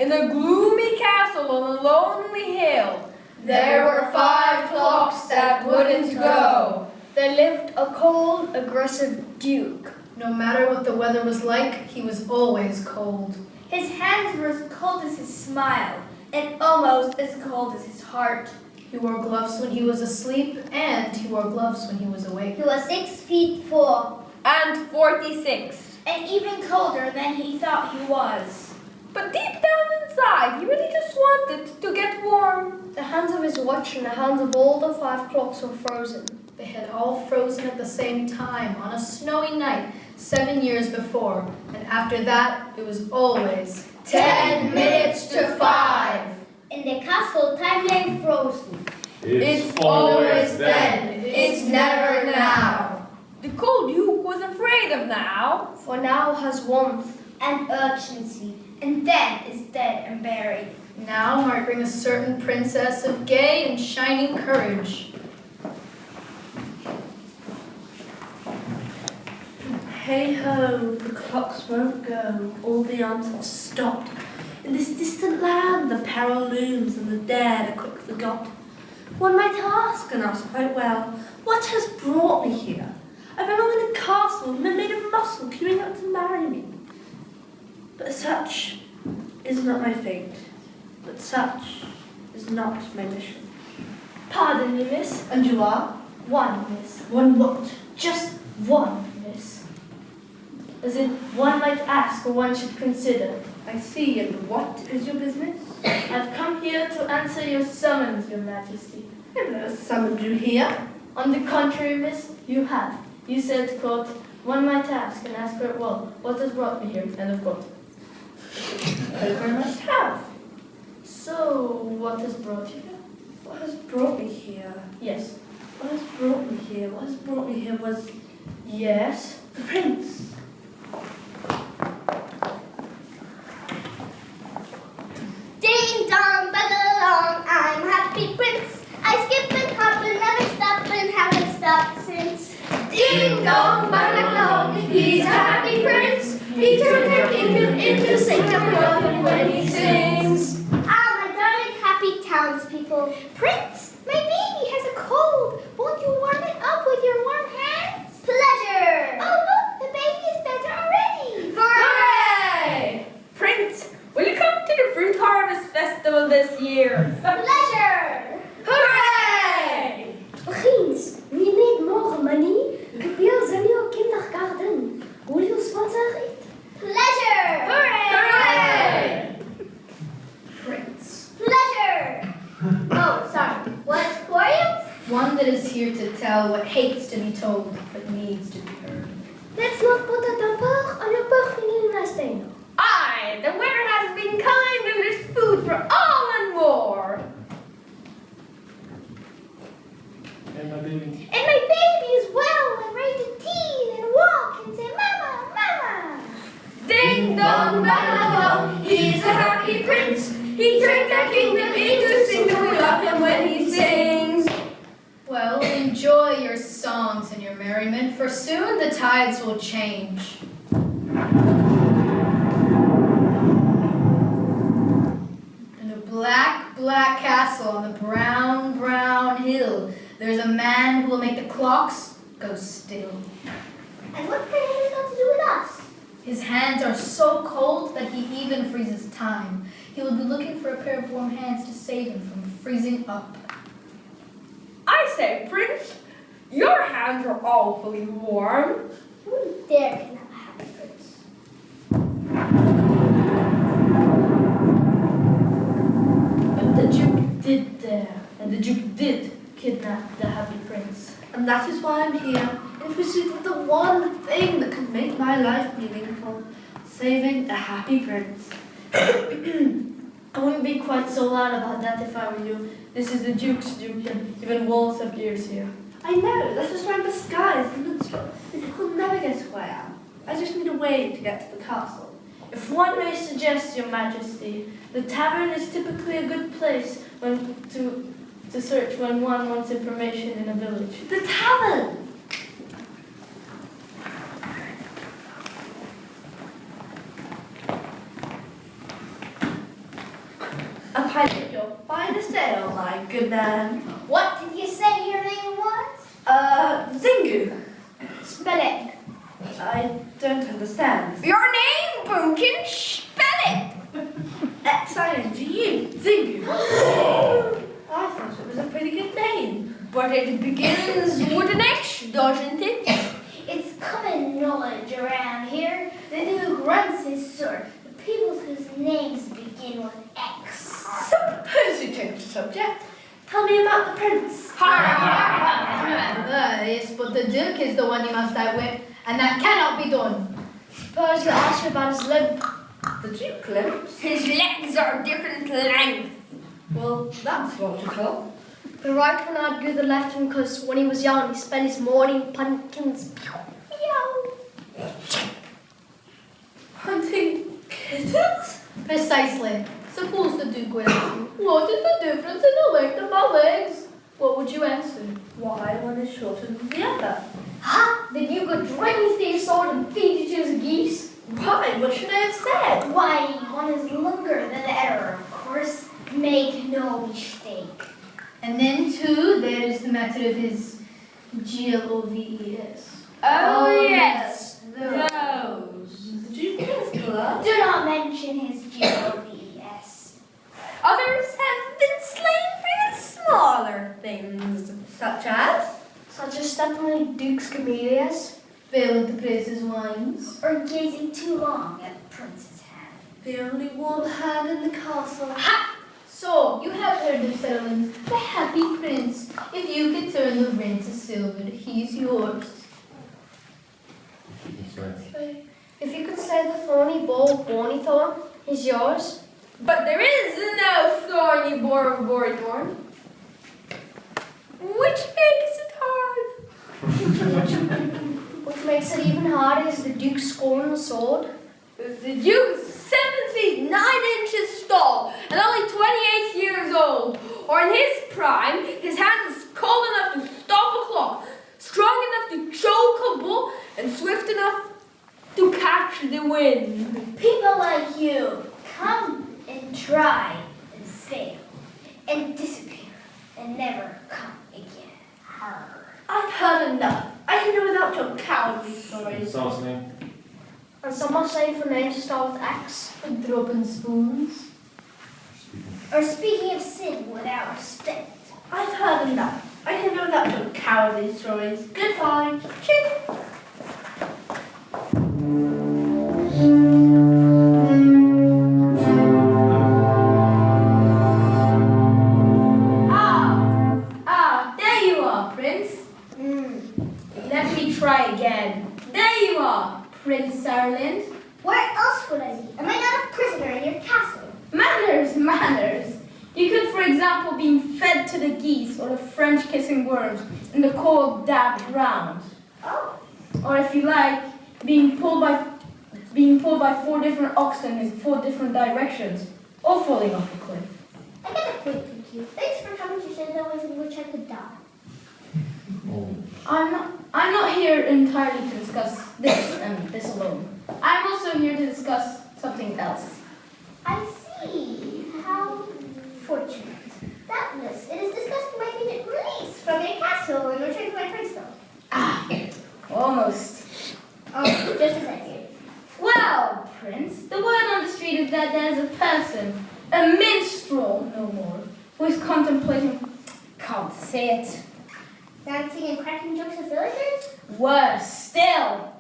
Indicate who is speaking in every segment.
Speaker 1: in a gloomy castle on a lonely hill,
Speaker 2: there were 5 clocks that wouldn't go.
Speaker 3: There lived a cold, aggressive duke.
Speaker 2: No matter what the weather was like, he was always cold.
Speaker 4: His hands were as cold as his smile, and almost as cold as his heart.
Speaker 2: He wore gloves when he was asleep, and he wore gloves when he was awake.
Speaker 5: He was 6 feet 4.
Speaker 1: and 46.
Speaker 4: And even colder than he thought he was.
Speaker 1: But deep down inside, he really just wanted to get warm.
Speaker 3: The hands of his watch and the hands of all the 5 clocks were frozen.
Speaker 2: They had all frozen at the same time on a snowy night 7 years before, and after that, it was always
Speaker 5: 10 minutes to 5. In the castle, time lay frozen.
Speaker 6: It's always then. It's never now.
Speaker 1: The cold Duke was afraid of now.
Speaker 3: For now has warmth
Speaker 5: and urgency.
Speaker 4: And then is dead and buried.
Speaker 2: Now might bring a certain princess of gay and shining courage.
Speaker 7: Hey ho, the clocks won't go, all the arms have stopped. In this distant land the peril looms and the dead are quick forgot. One might ask, and ask quite well, what has brought me here? I belong in a castle, men made of muscle, queuing up to marry me. But such is not my fate, but such is not my mission.
Speaker 3: Pardon me, miss.
Speaker 7: And you are?
Speaker 3: One, miss.
Speaker 7: One what?
Speaker 3: Just one, miss. As in, one might ask or one should consider.
Speaker 7: I see, and what is your business?
Speaker 3: I've come here to answer your summons, your majesty.
Speaker 7: I've never summoned you here.
Speaker 3: On the contrary, miss, you have. You said, quote, one might ask and ask quite well, what has brought me here, end of quote.
Speaker 7: I very much have.
Speaker 3: So, what has brought you here?
Speaker 7: What has brought me here?
Speaker 3: Yes.
Speaker 7: What has brought me here? What has brought me here was
Speaker 3: Yes.
Speaker 7: the prince.
Speaker 5: Ding dong, bug along, I'm happy prince. I skip and hop and never stop and haven't stopped since.
Speaker 6: Ding dong, bang along, he's a happy prince. He turned their kingdom into singing when he sings.
Speaker 5: Ah, my darling happy townspeople. Prince, my baby has a cold. Won't you warm it up with your warm hands? Pleasure. Oh, look, the baby is better already.
Speaker 1: Hooray! Prince, will you come to the Fruit Harvest Festival this year?
Speaker 5: Pleasure.
Speaker 1: Hooray!
Speaker 3: Vriends, we need more money. The bills in your kindergarten. Will you sponsor it?
Speaker 5: Pleasure.
Speaker 1: Hooray!
Speaker 2: Prince.
Speaker 5: Pleasure. Oh, sorry. What's for you?
Speaker 2: One that is here to tell what hates to be told, but needs to be heard.
Speaker 3: Let's not put a damper on your perfectly nice dinner.
Speaker 1: Aye, the weather has been kind and there's food for all and more.
Speaker 6: And my baby.
Speaker 5: And my baby is well and ready to tease and walk and say, Mama, Mama.
Speaker 1: Ding dong, bang along, he's a happy prince. He turned our kingdom into singing. We love him when he sings.
Speaker 2: Well, enjoy your songs and your merriment, for soon the tides will change. In a black, black castle on the brown, brown hill, there's a man who will make the clocks go still.
Speaker 5: And what can he got to do with us?
Speaker 2: His hands are so cold that he even freezes time. He will be looking for a pair of warm hands to save him from freezing up.
Speaker 1: I say, Prince, your hands are awfully warm.
Speaker 5: Who dare can have a happy prince?
Speaker 3: But the Duke did dare, and the Duke did kidnap the happy prince.
Speaker 7: And that is why I'm here, in pursuit of the one thing that can make my life meaningful, saving a happy prince.
Speaker 3: I wouldn't be quite so loud about that if I were you. This is the Duke's Duke, and even walls have ears here.
Speaker 7: I know, that was my disguise and minstrel. He'll never guess who I am. I just need a way to get to the castle.
Speaker 3: If one may suggest, your majesty, the tavern is typically a good place to search when one wants information in a village.
Speaker 7: The tavern! I think your finest ale, my good man.
Speaker 5: What did you say your name was?
Speaker 7: Zingu.
Speaker 5: Spell it.
Speaker 7: I don't understand.
Speaker 1: Your name, Boomkin, spell it.
Speaker 7: X-I-N-G-U. Zingu. I thought it was a pretty good name.
Speaker 1: But it begins with an H, doesn't it?
Speaker 5: It's common knowledge around here that who runs his sword, the people whose names begin with X.
Speaker 7: Suppose you change the subject. Tell me about the prince.
Speaker 2: Yes, but the Duke is the one you must outwit, and that cannot be done.
Speaker 3: Suppose you ask about his limp.
Speaker 7: The Duke limps.
Speaker 1: His legs are different length.
Speaker 7: Well, that's logical.
Speaker 3: The right one outgrew the left one because when he was young, he spent his morning pumpkins.
Speaker 7: Hunting kittens?
Speaker 2: Precisely. Suppose the Duke would ask you, what is the difference in the length of my legs? What would you answer?
Speaker 7: Why one is shorter than the other?
Speaker 3: Ha! Did you go dragging their sword and feed it to his geese?
Speaker 7: Why? What should I have said?
Speaker 5: Why, one is longer than the other, of course. Make no mistake.
Speaker 2: And then, too, there is the matter of his G-L-O-V-E-S.
Speaker 1: Oh, yes,
Speaker 7: Those. The Duke is blood.
Speaker 5: Do not mention his G-O-V-E-S.
Speaker 1: Others have been slain for smaller things.
Speaker 7: Such as?
Speaker 3: Such as stepping on Duke's camellias.
Speaker 2: Failing to praise his wines.
Speaker 5: Or gazing too long at the prince's hand.
Speaker 7: The only warm hand in the castle.
Speaker 2: Ha! So, you have heard of Saralind, the happy prince. If you could turn the ring to silver, he's yours.
Speaker 3: If you could say the thorny bowl of Bonnythorn is yours.
Speaker 1: But there is no thorny boar of Borithorn. Which makes it hard.
Speaker 3: What makes it even harder is the Duke's scorn sword.
Speaker 1: The Duke is 7 feet 9 inches tall and only 28 years old. Or in his prime, his hand is cold enough to stop a clock, strong enough to choke a bull, and swift enough to catch the wind.
Speaker 5: People like you come and try and fail and disappear and never come again. Arr.
Speaker 7: I've heard enough. I can do without your cowardly stories.
Speaker 8: Someone's name?
Speaker 3: And someone saying for names to start with X.
Speaker 2: And dropping spoons.
Speaker 5: Or speaking of sin without respect.
Speaker 7: I've heard enough. I can do without your cowardly stories. Goodbye. Ching.
Speaker 1: There you are, Prince. Let me try again. There you are, Prince Saralind.
Speaker 5: Where else would I be? Am I not a prisoner in your castle?
Speaker 1: Manners, manners. You could, for example, be fed to the geese or the French kissing worms in the cold, damp ground.
Speaker 5: Oh.
Speaker 1: Or if you like, being pulled by 4 different oxen in 4 different directions, or falling off a cliff.
Speaker 5: I get a point, thank you. Thanks for coming to show the ways in which I could die.
Speaker 8: Oh.
Speaker 1: I'm not here entirely to discuss this and this alone. I'm also here to discuss something else.
Speaker 5: I see. How fortunate. Doubtless, it is discussing my immediate release from your castle and return to my princedom.
Speaker 1: Ah, almost.
Speaker 5: Oh, just as I feared.
Speaker 1: Well, Prince, the word on the street is that there is a person, a minstrel no more, who is contemplating, can't say it,
Speaker 5: Dancing and cracking jokes with villagers?
Speaker 1: worse still,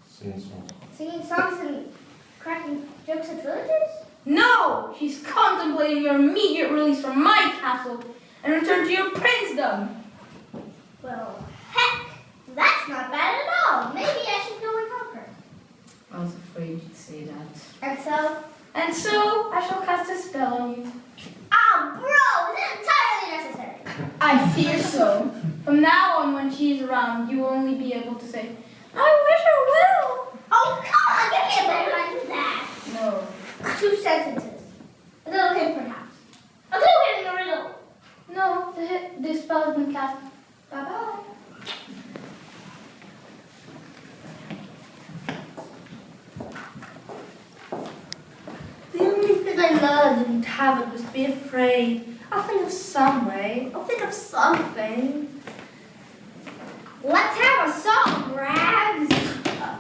Speaker 8: Sing songs.
Speaker 5: Singing songs and cracking jokes with villagers?
Speaker 1: no, she's contemplating your immediate release from my castle and return to your princedom.
Speaker 5: Well, heck, that's not bad at all. Maybe I should go and help her.
Speaker 2: I was afraid you'd say that.
Speaker 5: And so,
Speaker 1: I shall cast a spell on you.
Speaker 5: bro, is it entirely necessary?
Speaker 1: I fear so. From now on, when she's around, you will only be able to say, I wish I will.
Speaker 5: Oh, come on, give me a better line than that.
Speaker 1: No.
Speaker 5: 2 sentences. A little hint, perhaps. A little hint in the riddle.
Speaker 1: No, the spell has been cast. Bye-bye.
Speaker 7: The only thing I bird in the tavern was to be afraid. I'll think of some way. I'll think of something.
Speaker 5: Let's have a song, Rags.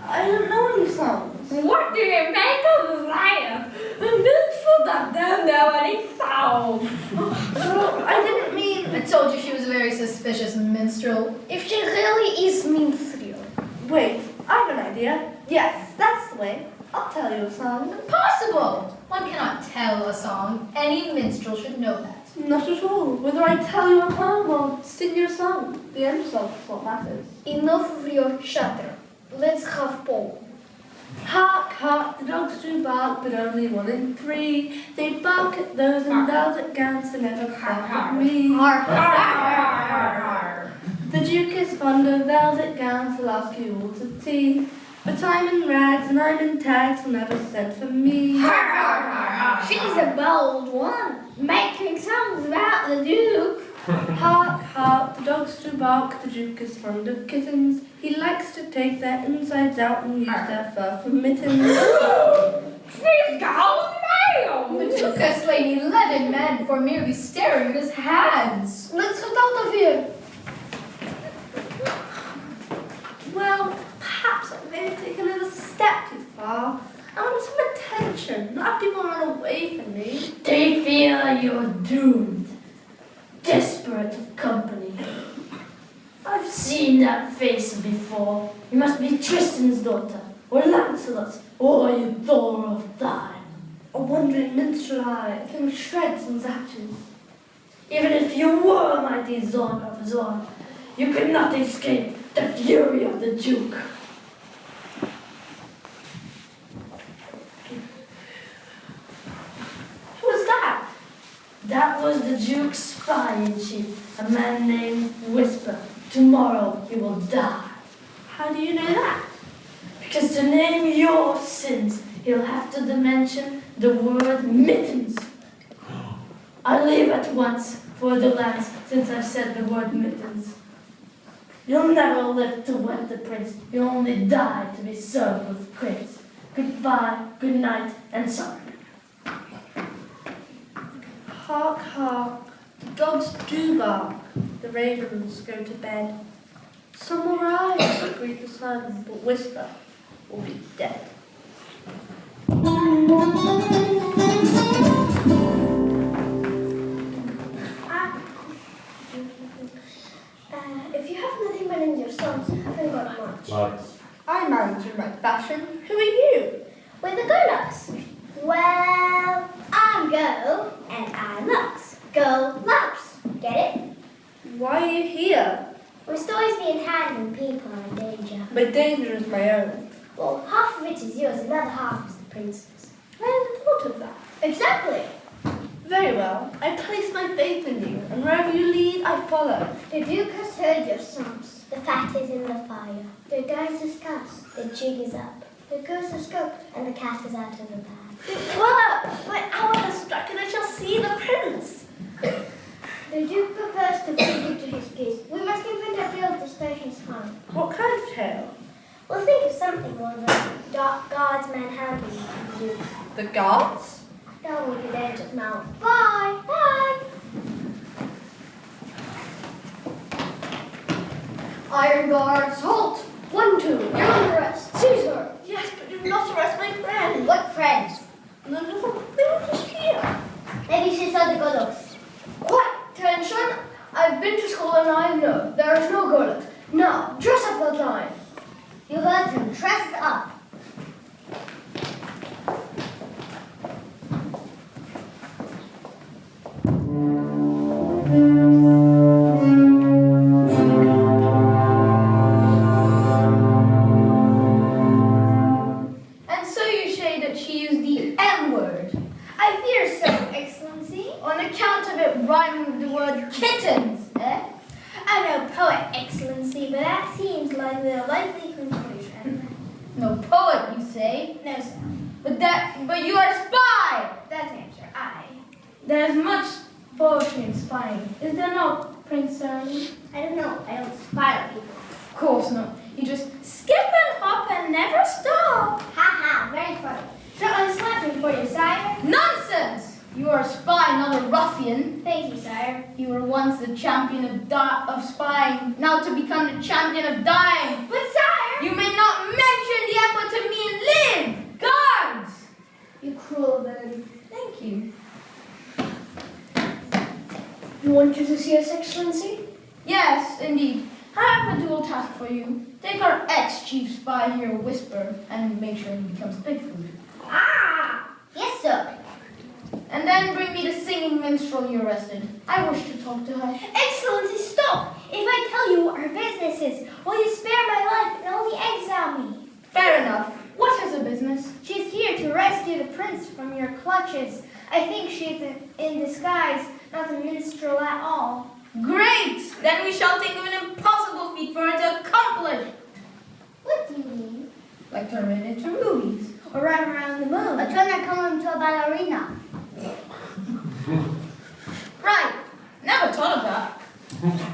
Speaker 7: I don't know any songs.
Speaker 1: What do you make of that? The minstrel that don't know any songs.
Speaker 7: Well, I didn't mean...
Speaker 2: I told you she was a very suspicious minstrel.
Speaker 5: If she really is minstrel.
Speaker 7: Wait, I have an idea. Yes, that's the way. I'll tell you a song.
Speaker 2: Impossible! One cannot tell a song. Any minstrel should know that.
Speaker 7: Not at all. Whether I tell you a poem or sing you a song, the end result is what matters.
Speaker 5: Enough of your chatter. Let's have poem.
Speaker 7: Hark, hark, the dogs do bark, but only 1 in 3. They bark at those in velvet gowns, they never bark at me. The Duke is fond of velvet gowns, he'll ask you all to tea. But I'm in rags and I'm in tags, he'll never send for me.
Speaker 5: She's a bold one, making songs about the Duke.
Speaker 7: Hark, hark, the dogs do bark, the Duke is fond of kittens. He likes to take their insides out and use their fur for mittens.
Speaker 1: She's gone mad.
Speaker 2: The Duke has slain 11 men for merely staring at his hands.
Speaker 5: Let's get out of here.
Speaker 7: Well, perhaps I may have taken it a step too far. I want some attention, not have people run away from me.
Speaker 3: They feel you're doomed. Desperate of company. I've seen that face before. You must be Tristan's daughter, or Lancelot, or Eudora of Thine.
Speaker 7: A wandering minstrel eye, a thing of shreds and zatches.
Speaker 3: Even if you were mighty Zorna of Zorna, you could not escape the fury of the Duke.
Speaker 7: Who was that?
Speaker 3: That was the Duke's spy-in-chief, a man named Whisper. Tomorrow he will die.
Speaker 7: How do you know that?
Speaker 3: Because to name your sins, he'll have to mention the word mittens. I leave at once for the lands since I've said the word mittens. You'll never live to wed the prince. You'll only die to be served with praise. Goodbye, good night, and sorry.
Speaker 7: Hark, hark, the dogs do bark, the ravens go to bed. Some will rise to greet the sun, but Whisper will be dead.
Speaker 5: If you have nothing but in your songs, haven't got much.
Speaker 8: Lights.
Speaker 7: I manage in my fashion. Who are you?
Speaker 5: With the Go Lux. Well, I'm Go and I'm Lux. Go Lux. Get it?
Speaker 7: Why are you here?
Speaker 5: We're always being handling people are in danger.
Speaker 7: My danger is my own.
Speaker 5: Well, half of it is yours, the other half is the prince's.
Speaker 7: I hadn't thought of that.
Speaker 5: Exactly.
Speaker 7: Very well. I place my faith in you, and wherever you lead, I follow.
Speaker 5: The Duke has heard your songs. The fat is in the fire. The dice is cast. The jig is up. The goose is cooked, and the cat is out of the bag.
Speaker 7: Well, my hour has struck, and I shall see the prince.
Speaker 5: The Duke prefers to feed you to his geese. We must invent a tale to spare his harm.
Speaker 7: What kind of tale?
Speaker 5: We'll think of something while the guards manhandle the Duke.
Speaker 7: The guards?
Speaker 5: That will be the end of now. Bye! Bye! Iron guards, halt! 1, 2, you're under arrest. Seize her!
Speaker 7: Yes, but do not arrest my friend.
Speaker 5: What friends?
Speaker 7: No, they were just here.
Speaker 5: Maybe she saw the Go Lux.
Speaker 6: Quiet! Attention! I've been to school and I know there is no Go Lux. Now, dress up that line.
Speaker 5: You heard him. Dressed up.
Speaker 6: And so you say that she used the M-word.
Speaker 5: I fear so, Excellency.
Speaker 6: On account of it rhyming with the word kittens, eh?
Speaker 5: I'm no poet, Excellency, but that seems like the likely conclusion.
Speaker 6: No poet, you say?
Speaker 5: No, sir.
Speaker 6: But you are a spy!
Speaker 5: That answer, I.
Speaker 3: There's much poetry in spying. Is there not, Prince Saralind?
Speaker 5: I don't know. I don't spy on people.
Speaker 6: Of course not. You just skip and hop and never stop.
Speaker 5: Ha ha, very funny. Shall I slap him for you, sire?
Speaker 6: Nonsense!
Speaker 2: ruffian.
Speaker 4: Thank you, sire.
Speaker 2: You were once the champion of spying, now to become the champion of dying.
Speaker 4: But sire!
Speaker 2: You may not mention the emperor to me and live! Guards!
Speaker 4: You cruel villain.
Speaker 2: Thank you.
Speaker 3: You want you to see us, Excellency?
Speaker 2: Yes, indeed. I have a dual task for you. Take our ex-chief spy here, Whisper, and make sure he becomes pig food.
Speaker 5: Ah! Yes, sir.
Speaker 2: And then bring me the singing minstrel you arrested. I wish to talk to her.
Speaker 4: Excellency, stop! If I tell you what her business is, will you spare my life and only exile me?
Speaker 2: Fair enough. What is her business?
Speaker 4: She's here to rescue the prince from your clutches. I think she's in disguise, not a minstrel at all.
Speaker 2: Great! Then we shall think of an impossible feat for her to accomplish.
Speaker 5: What do you mean?
Speaker 2: Like turn it into movies.
Speaker 4: Or run around the moon.
Speaker 5: A turner coming into a ballerina.
Speaker 2: Right. Never thought of that.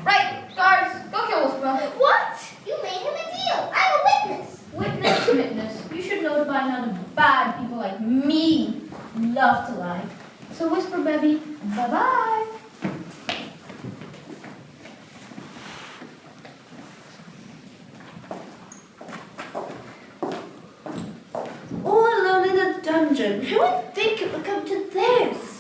Speaker 2: Right, guards, go kill Whisper.
Speaker 5: What? You made him a deal. I'm a witness.
Speaker 2: Witness. You should know by now that bad people like me love to lie. So Whisper, baby, bye-bye.
Speaker 7: All alone in a dungeon. Who would think it would come to this?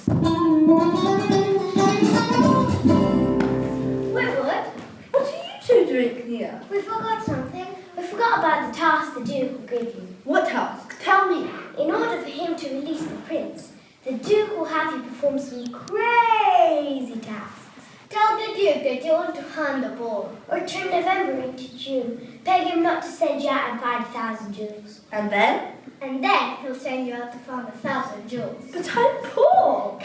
Speaker 4: Wait, what?
Speaker 7: What are you two doing here?
Speaker 5: We forgot something. We forgot about the task the Duke will give you.
Speaker 7: What task? Tell me.
Speaker 5: In order for him to release the prince, the Duke will have you perform some crazy tasks. Tell the Duke that you want to hunt the bull, or turn November into June. Beg him not to send you out and 5,000 jewels.
Speaker 7: And then?
Speaker 5: And then he'll send you out to find 1,000 jewels.
Speaker 7: But I'm poor.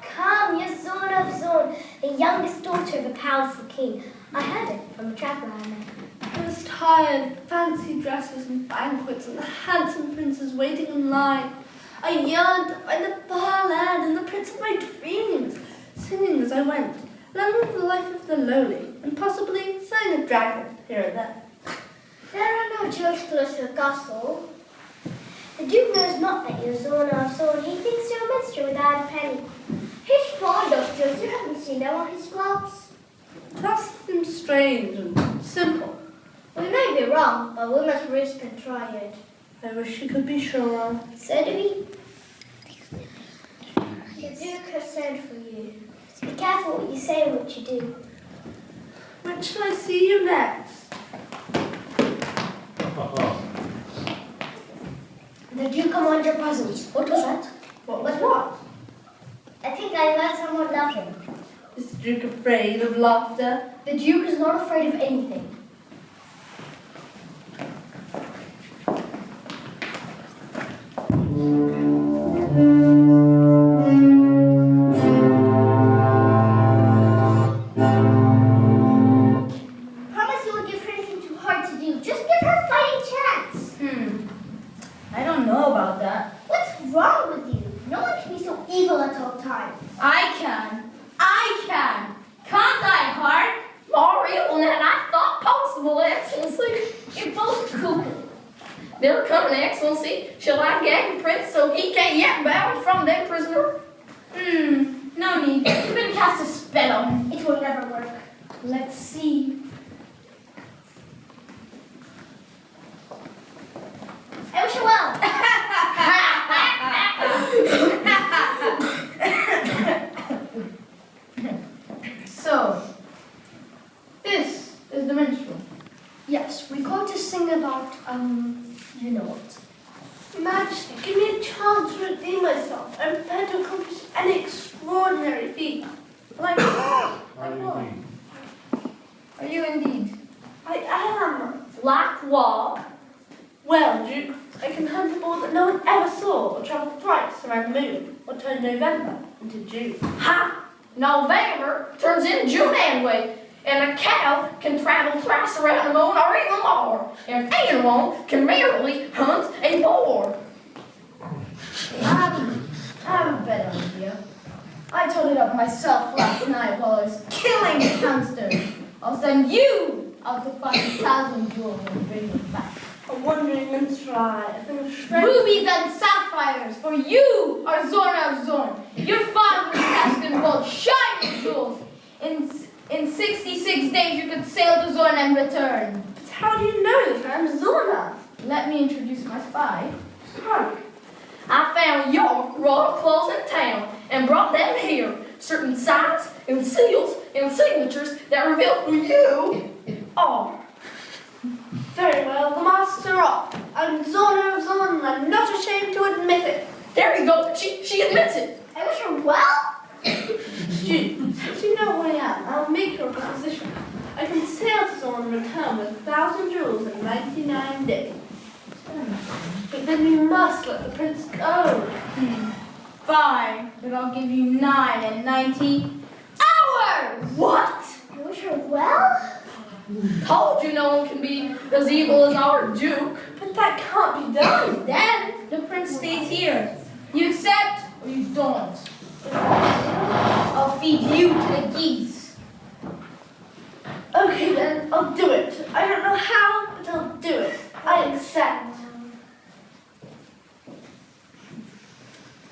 Speaker 5: Come, you're Zorna of Zorn, the youngest daughter of a powerful king. I heard it from a traveler I met.
Speaker 7: I was tired, fancy dresses and banquets and the handsome princes waiting in line. I yearned to find the far land and the prince of my dreams, singing as I went, learning the life of the lowly, and possibly slaying a dragon here and there.
Speaker 5: There are no jewels close to the castle. The Duke knows not that you're Zorna of Zorn. He thinks you're a minstrel without a penny. He's fond of jewels. You haven't seen them on his gloves.
Speaker 7: That seems strange and simple.
Speaker 5: We may be wrong, but we must risk and try it.
Speaker 7: I wish you could be sure.
Speaker 5: So do we. The Duke has sent for you. Be careful what you say and what you do.
Speaker 7: When shall I see you next?
Speaker 5: The Duke commands your presence. What was that?
Speaker 7: What was what?
Speaker 5: I think I heard someone laughing.
Speaker 7: Is the Duke afraid of laughter?
Speaker 5: The Duke is not afraid of anything. Promise you won't give her anything too hard to do. Just give her a fighting chance.
Speaker 2: I don't know about that.
Speaker 5: What's wrong with you? No one can be so evil at all times.
Speaker 2: I can. Can't I, Hart? More evil than I thought possible, Excellency. You're both cuckoo. They're coming, Excellency. Shall I gag the prince so he can't yet bow from their prisoner? No need. You've been cast a spell on him.
Speaker 5: It will never work.
Speaker 2: Let's see.
Speaker 5: I wish you well.
Speaker 2: So, this is the minstrel.
Speaker 3: Yes, we're going to sing about, you know what.
Speaker 7: Majesty, give me a chance to redeem myself. I'm prepared to accomplish any extraordinary feat.
Speaker 2: Like, are you indeed?
Speaker 7: I am.
Speaker 2: Like what?
Speaker 7: Well, Duke, I can hunt a ball that no one ever saw, or travel thrice around the moon, or turn November into June.
Speaker 2: Ha! November turns into June anyway, and a cow can travel thrice around the moon or even more, and anyone can merely hunt a boar. I have a better idea. I told it up myself last night while I was killing the hamster. I'll send you out to find 1,000 jewels and bring them back.
Speaker 7: A wandering minstrel eye, a thing of strength.
Speaker 2: Rubies and sapphires, for you are Zorna of Zorn. Your father's task involved shining jewels. In 66 days you could sail to Zorn and return.
Speaker 7: But how do you know that I'm Zorna?
Speaker 2: Let me introduce my spy.
Speaker 7: Hark.
Speaker 2: I found your royal clothes in town and brought them here. Certain signs and seals and signatures that reveal who you are.
Speaker 7: Very well, the masks are off. I'm Zorna of Zorn and I'm not ashamed to admit it.
Speaker 2: There you go. She admits it.
Speaker 5: I wish her well.
Speaker 7: Since you know who I am, I'll make your proposition. I can sail to Zorn and return with 1,000 jewels in 99 days. But then you must let the prince go.
Speaker 2: Fine, but I'll give you 9 and 90 hours.
Speaker 7: What?
Speaker 5: I wish her well.
Speaker 2: Told you no one can be as evil as our Duke.
Speaker 7: But that can't be done.
Speaker 2: Then the prince stays here. You accept or you don't. I'll feed you to the geese.
Speaker 7: Okay then, I'll do it. I don't know how, but I'll do it. I accept.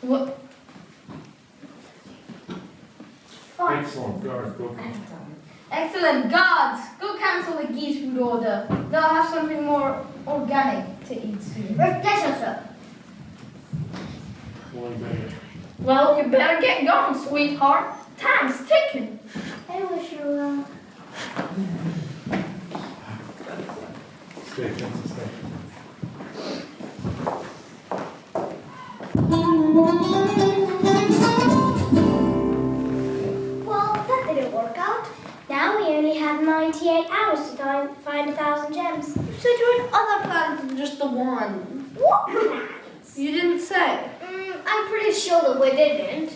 Speaker 2: What?
Speaker 8: Excellent, guard, go.
Speaker 2: Excellent, gods! Go cancel the geese food order. They'll have something more organic to eat soon.
Speaker 5: Refresh yourself.
Speaker 8: One day.
Speaker 2: Well, you better get going, sweetheart. Time's ticking.
Speaker 5: I wish her well.
Speaker 8: Stay, Princess, stay.
Speaker 5: Well, that didn't work out. Now we only have 98 hours to find 1,000 gems.
Speaker 7: You said you had other plans than just the one.
Speaker 5: What plans?
Speaker 7: You didn't say.
Speaker 5: I'm pretty sure that we didn't.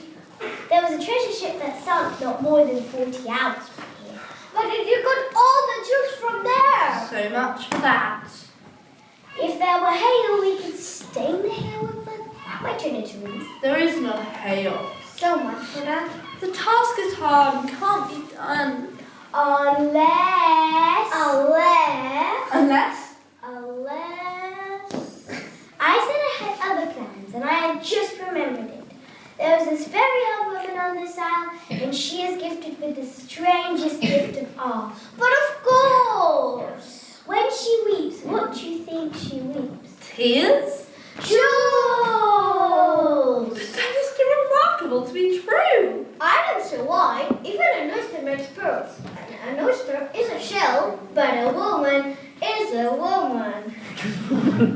Speaker 5: There was a treasure ship that sunk not more than 40 hours from here. But you got all the jewels from there.
Speaker 7: So much for that.
Speaker 5: If there were hail, we could stain the hail with it. That might turn into rings.
Speaker 7: There is no hail.
Speaker 5: So much for that.
Speaker 7: The task is hard and can't be done.
Speaker 5: Unless I said I had other plans and I had just remembered it. There was this very old woman on this isle and she is gifted with the strangest gift of all. But of course, when she weeps, what do you think she weeps?
Speaker 7: Tears?
Speaker 5: Jewels!
Speaker 7: That is too remarkable to be true.
Speaker 5: I don't see why. Even an oyster makes pearls. An oyster is a shell, but a woman is a woman.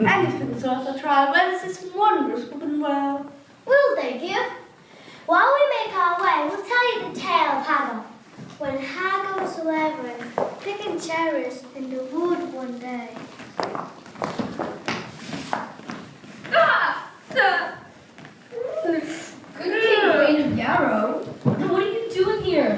Speaker 7: Anything's worth a try. Where does this wondrous woman dwell?
Speaker 5: We'll take you. While we make our way, we'll tell you the tale of Hagar. When Hagar was 11, picking cherries in the wood one day.
Speaker 2: Good King Queen of Yarrow. What are you doing here?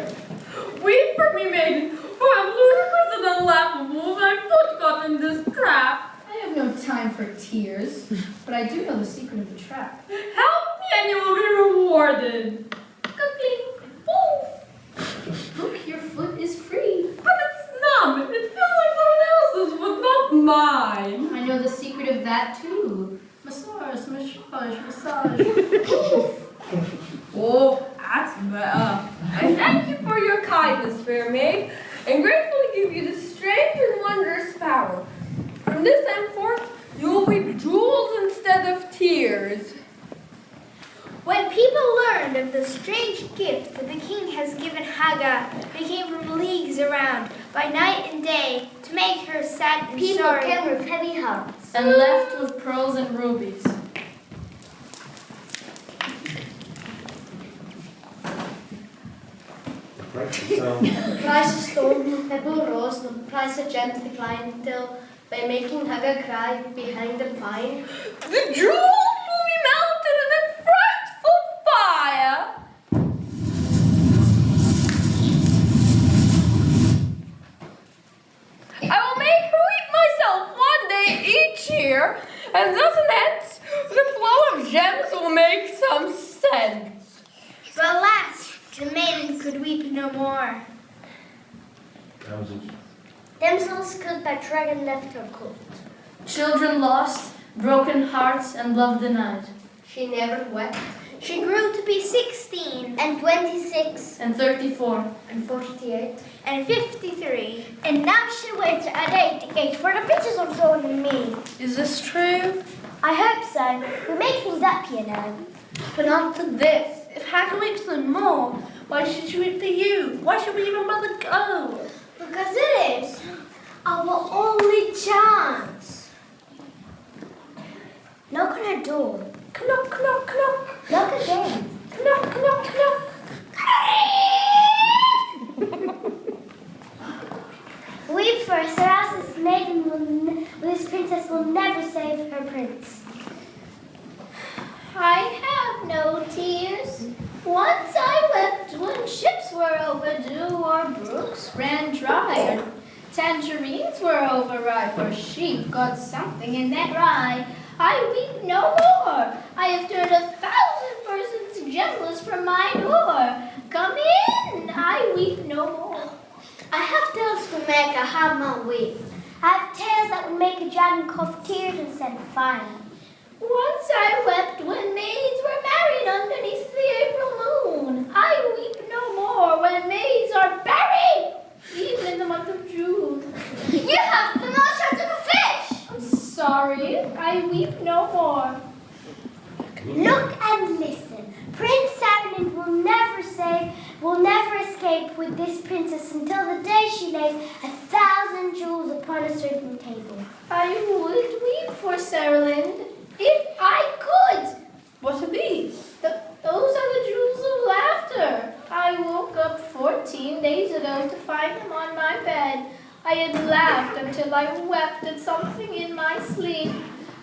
Speaker 1: Weep for me, maiden, for I'm ludicrous and unlaughable. My foot got in this trap.
Speaker 2: I have no time for tears, but I do know the secret of the trap.
Speaker 1: Help me and you will be rewarded.
Speaker 2: Cling, poof. Look, your foot is free.
Speaker 1: But it's numb. It feels like someone else's, but not mine.
Speaker 2: I know the secret of that too. Massage, massage, massage.
Speaker 1: Oh, that's better. I thank you for your kindness, fair maid, and gratefully give you this strange and wondrous power. From this time forth, you will weep jewels instead of tears.
Speaker 4: When people learned of the strange gift that the king has given Hagar, they came from leagues around, by night and day, to make her sad and
Speaker 5: People
Speaker 4: sorry.
Speaker 5: came with heavy hearts.
Speaker 2: And left with pearls and rubies.
Speaker 5: The price of stone, pebble rose, the price of gems declined till, by making Hagar cry, behind them fine.
Speaker 1: The jewels will be melted in a frightful fire. I will make her weep myself one day each year, and thus and hence the flow of gems will make some sense.
Speaker 4: But alas, the maiden could weep no more.
Speaker 8: Thousands.
Speaker 5: Damsels could by dragon left her cold.
Speaker 3: Children lost, broken hearts, and love denied.
Speaker 2: She never wept.
Speaker 4: She grew to be 16
Speaker 5: And 26.
Speaker 3: And 34.
Speaker 2: And 48.
Speaker 4: and 53.
Speaker 5: And now she waits at 88 for the Princess Zorna and me.
Speaker 7: Is this true?
Speaker 5: I hope so. We make things up, you know.
Speaker 7: But after this, if Hagar weeps no more, why should she weep for you? Why should we even mother go?
Speaker 5: Because it is our only chance. Knock on her door.
Speaker 7: Knock, knock, knock.
Speaker 5: Knock again.
Speaker 7: Knock, knock, knock.
Speaker 5: Weep for us, or else this maiden this princess will never save her prince.
Speaker 6: I have no tears. Once I wept when ships were overdue, or brooks ran dry, or tangerines were overripe, or sheep got something in that rye. I weep no more. I have turned 1,000 persons jealous from my door. Come in, I weep no more.
Speaker 5: I have tales to make a hammer weep. I have tales that would make a dragon cough tears instead of fire.
Speaker 6: Once I wept when maids were married underneath the April moon. I weep no more when maids are buried, even in the month of June.
Speaker 5: You have the most heart of a fish!
Speaker 6: I'm sorry, I weep no more.
Speaker 5: Look and listen. Prince Saralind will never escape with this princess until the day she lays 1,000 jewels upon a certain table.
Speaker 6: I would weep for Saralind if I could.
Speaker 7: What are these?
Speaker 6: Those are the jewels of laughter. I woke up 14 days ago to find them on my bed. I had laughed until I wept at something in my sleep.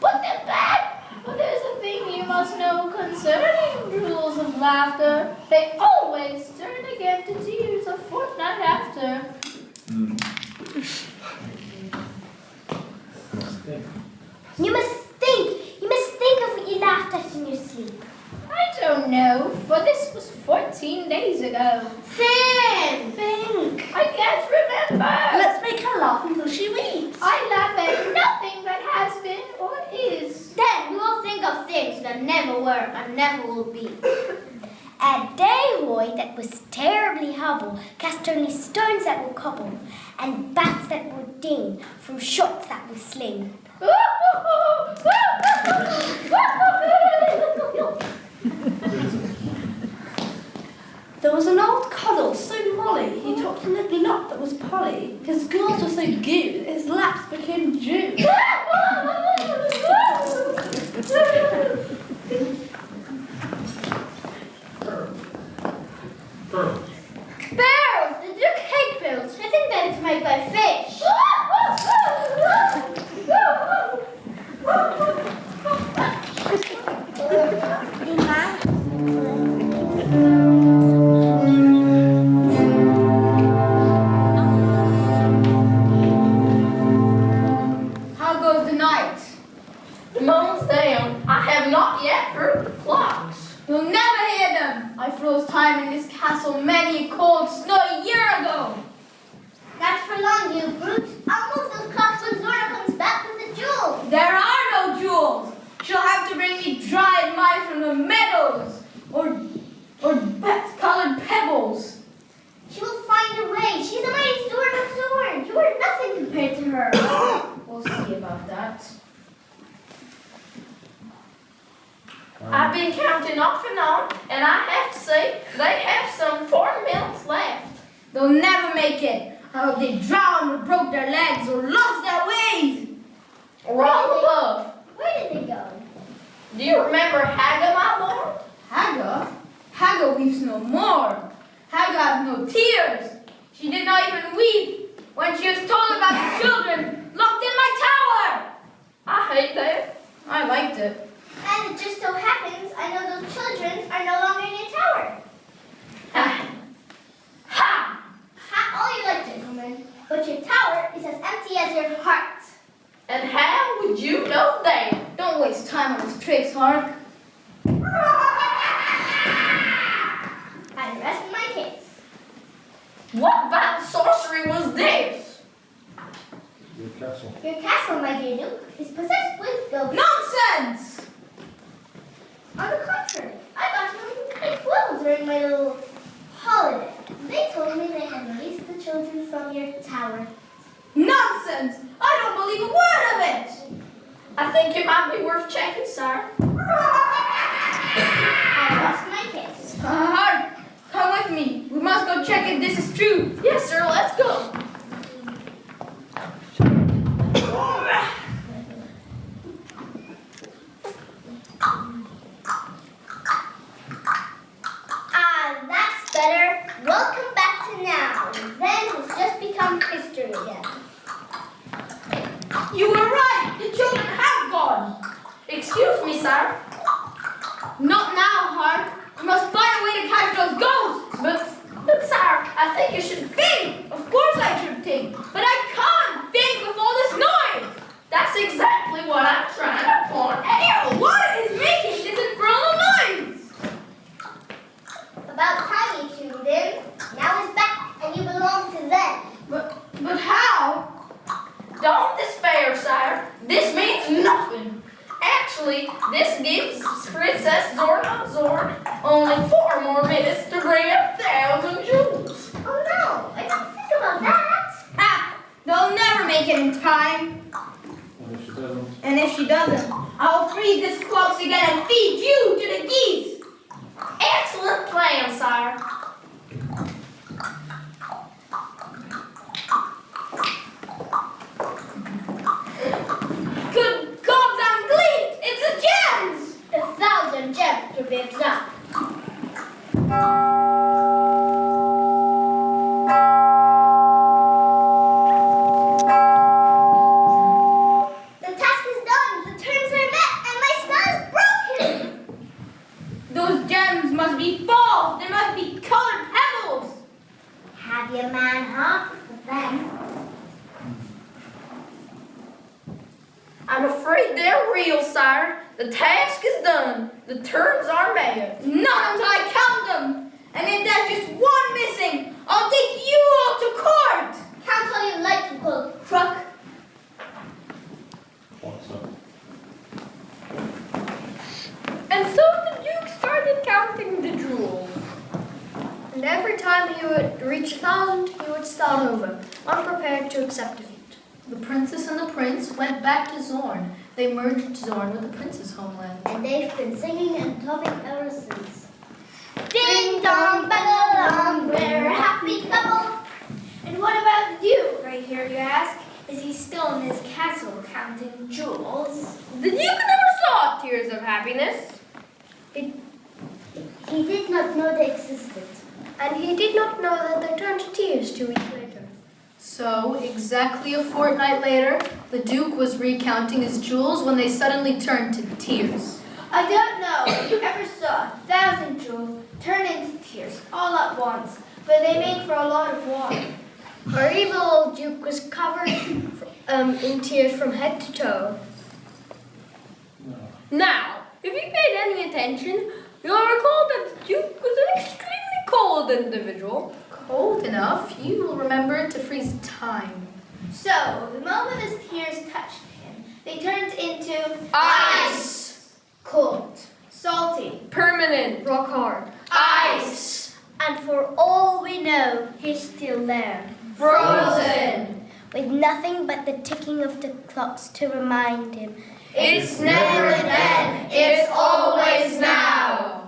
Speaker 6: Put them back! But there's a thing you must know concerning jewels of laughter. They always turn again to tears a fortnight after.
Speaker 5: You must think of what you laughed at in your sleep.
Speaker 6: I don't know, for this was 14 days ago.
Speaker 5: Think!
Speaker 6: I can't remember.
Speaker 7: Let's make her laugh until she weeps.
Speaker 6: I laugh at nothing that has been or is.
Speaker 5: Then we will think of things that never were and never will be. A day boy that was terribly hubble cast only stones that will cobble, and bats that would ding from shots that will sling.
Speaker 7: There was an old coddle, so molly, he talked a little lot that was Polly. His girls were so good, his laps became Jew.
Speaker 5: Barrels! Did you cake barrels? I think that it's made by fish.
Speaker 2: How goes the night?
Speaker 3: The moon's down. I have not yet heard the clocks.
Speaker 1: You'll never hear them. I froze time in this castle many a cold, snowy year ago.
Speaker 5: Not for long, you brute. I'll move those clocks when Zorna comes back with the jewels.
Speaker 1: There are no jewels. She'll have to bring me dried mice from the meadows, or colored pebbles.
Speaker 5: She will find a way. She's a mighty Zorn of Zorn. You are nothing compared to her.
Speaker 1: We'll see about that.
Speaker 3: I've been counting off and on, and I have to say, they have some 4 minutes left.
Speaker 1: They'll never make it. I hope they drowned or broke their legs or lost their ways.
Speaker 3: Or all above.
Speaker 5: Where did they go?
Speaker 3: Do you remember Haga, my lord?
Speaker 1: Haga? Haga weeps no more. Haga has no tears. She did not even weep when she was told about the children locked in my tower.
Speaker 3: I hate that.
Speaker 1: I liked it.
Speaker 5: And it just so happens I know those children are no longer in your tower.
Speaker 3: Ha!
Speaker 5: All you like, gentlemen. But your tower is as empty as your heart.
Speaker 3: And how would you know that?
Speaker 1: Don't waste time on these tricks, Hark.
Speaker 5: I rest my case.
Speaker 3: What bad sorcery was this?
Speaker 8: castle.
Speaker 5: Your castle, my dear Duke, is possessed with ghosts.
Speaker 2: Nonsense!
Speaker 5: On the contrary, I got to know them quite well during my little holiday. They told me they had released the children from your tower.
Speaker 2: Nonsense! I don't believe a word of it!
Speaker 3: I think it might be worth checking, sir.
Speaker 5: I lost my case.
Speaker 2: Hard! Come with me. We must go check if this is true.
Speaker 3: Yes, sir, let's go.
Speaker 5: That's better. Welcome back to now. Then has just become history again.
Speaker 2: You were right. The children have gone.
Speaker 3: Excuse me, sir.
Speaker 2: Not now, Hart. We must find a way to catch those ghosts.
Speaker 3: But sir, I think you should
Speaker 2: Think! Of course I should think. But I can't think with all this noise.
Speaker 3: That's exactly what I'm trying to point out.
Speaker 2: Ew, what is making this infernal noise?
Speaker 5: About time you tuned in. Now it's back and you belong to them.
Speaker 2: But how?
Speaker 3: Don't despair, sire. This means nothing. Actually, this gives Princess Zorna only 4 more minutes to bring 1,000 jewels.
Speaker 5: Oh no, I didn't think about that.
Speaker 2: Ah, they'll never make it in time.
Speaker 8: And if she doesn't,
Speaker 2: And if she doesn't, I'll freeze this cloaks again and feed you to the geese.
Speaker 3: Excellent plan, sire.
Speaker 2: Good gobs on glee! It's the gems!
Speaker 5: 1,000 gems to be exact. The task is done. The terms are met, and my spell is broken.
Speaker 2: Those gems must be balls. They must be colored pebbles.
Speaker 5: Have your man heart with them.
Speaker 3: I'm afraid they're real, sire. The task is done. The terms are met.
Speaker 2: Not until I count them. And if there's just one missing, I'll take you all to court.
Speaker 5: Count all you like, you little crook.
Speaker 8: what's up?
Speaker 1: And so the Duke started counting the jewels. And every time he would reach 1,000, he would start over, unprepared to accept defeat.
Speaker 6: The princess and the prince went back to Zorn. They merged Zorn with the prince's homeland.
Speaker 5: And they've been singing and talking ever since. Ding dong, bell along, we're a happy couple.
Speaker 4: And what about the Duke right here, you ask? Is he still in his castle counting jewels?
Speaker 1: The Duke never saw tears of happiness.
Speaker 5: He did not know they existed.
Speaker 1: And he did not know that they turned to tears 2 weeks later.
Speaker 6: So, exactly a fortnight later, the Duke was recounting his jewels when they suddenly turned to tears.
Speaker 4: I don't know if you ever saw 1,000 jewels turn into tears all at once, but they make for a lot of water.
Speaker 1: Our evil old Duke was covered in tears from head to toe.
Speaker 8: No.
Speaker 1: Now, if you paid any attention, you'll recall that the Duke was an extremely cold individual.
Speaker 6: Cold enough, you will remember to freeze time.
Speaker 4: So, the moment his tears touched him, they turned into
Speaker 1: Ice!
Speaker 4: cold, salty,
Speaker 1: Permanent, rock hard.
Speaker 6: Ice!
Speaker 5: And for all we know, he's still there.
Speaker 1: Frozen!
Speaker 5: With nothing but the ticking of the clocks to remind him.
Speaker 1: It's never then, it's always now.